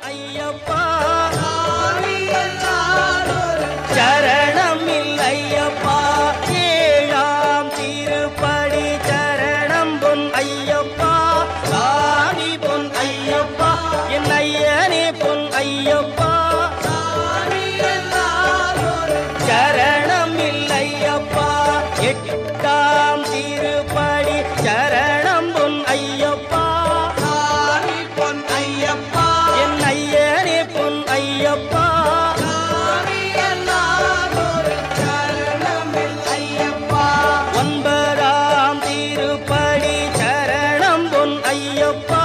ஐயப்பா சரணம் இல்லையப்பா ஏழாம் திருப்படி சரணம் பொன் ஐயப்பா சாமி பொன் ஐயப்பா என் ஐயனே பொன் ஐயப்பா சரணம் இல்லையப்பா எட்டாம் திருப்படி சரணம் பொன் ஐயப்பா சாமி பொன் ஐயப்பா என் ஐயனே பொன் ஐயப்பா ஒன்பதாம் திருப்படி சரணம் பொன் ஐயப்பா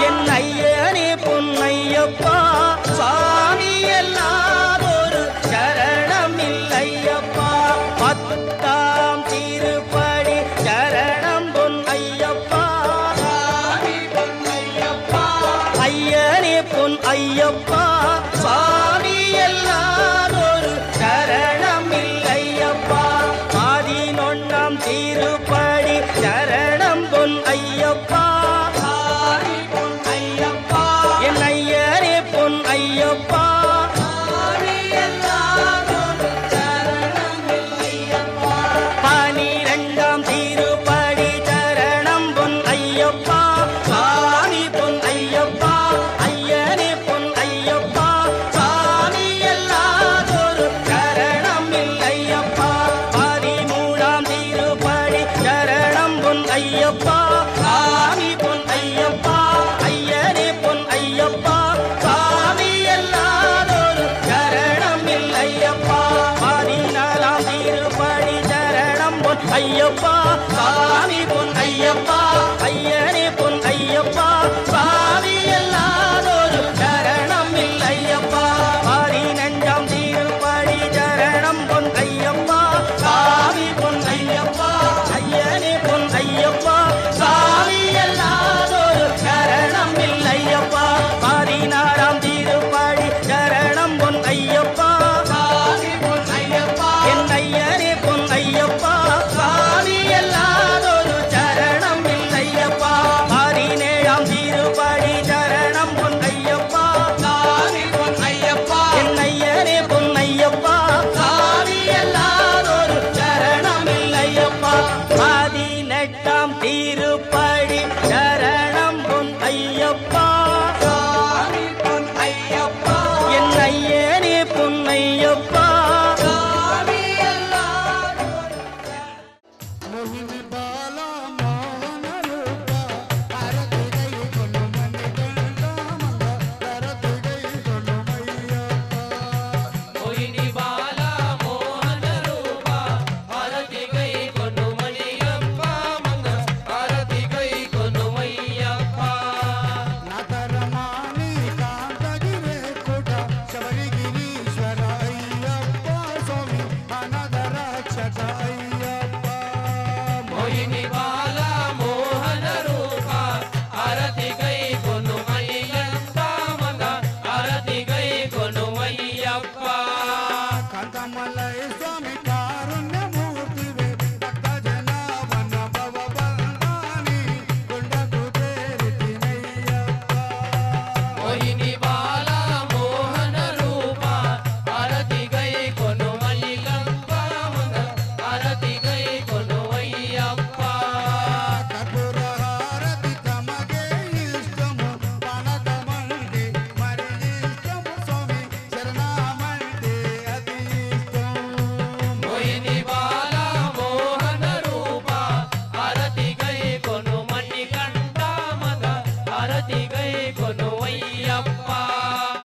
என் ஐயனே பொன் ஐயப்பா சாமி எல்லாதொரு சரணம் இல்லையப்பா பத்தாம் திருப்படி சரணம் பொன் ஐயப்பா ஐயனே பொன் ஐயப்பா சாமி எல்லாதொரு சரணம் இல்லையப்பா பதினொன்னாம் திருப்படி சரணம் பொன் ஐயப்பா என் ஐயனே பொன் ஐயப்பா பனிரெண்டாம் திருப்படி சரணம் பொன் ஐயப்பா சாமி பொன் ஐயப்பா ஐயனே பொன் ஐயப்பா சாமி எல்லாதொரு சரணம் இல்லையப்பா பதிமூணாம் திருப்படி சரணம் பொன் ஐயப்பா சாமி பொன் ஐயப்பா ஐயனே பொன் ஐயப்பா சாமி எல்லாதொரு சரணம் இல்லையப்பா பதினாலாம் திருப்படி சரணம் பொன் ஐயப்பா சாமி பொன் ஐயப்பா ஐயனே பொன் ஐயப்பா சாமி எல்லாதொரு சரணம் இல்லையப்பா பதினஞ்சாம் திருப்படி சரணம் பொன் ஐயப்பா சாமி பொன் ஐயப்பா ஐயனே பொன் ஐயப்பா சாமி எல்லாதொரு சரணம் இல்லையப்பா பதினாறாம் திருப்படி சரணம் பொன் ஐயப்பா என் ஐயனே பொன் ஐயப்பா சாமி எல்லாதொரு சரணம் இல்லையப்பா பதினேழாம் திருப்படி சரணம் பொன் ஐயப்பா என் ஐயனே பொன் ஐயப்பா சாமி எல்லாதொரு சரணம் இல்லையப்பா பதினெட்டாம் திருப்படி சரணம் பொன் ஐயப்பா என் ஐயனே பொன் ஐயப்பா Arati gai kono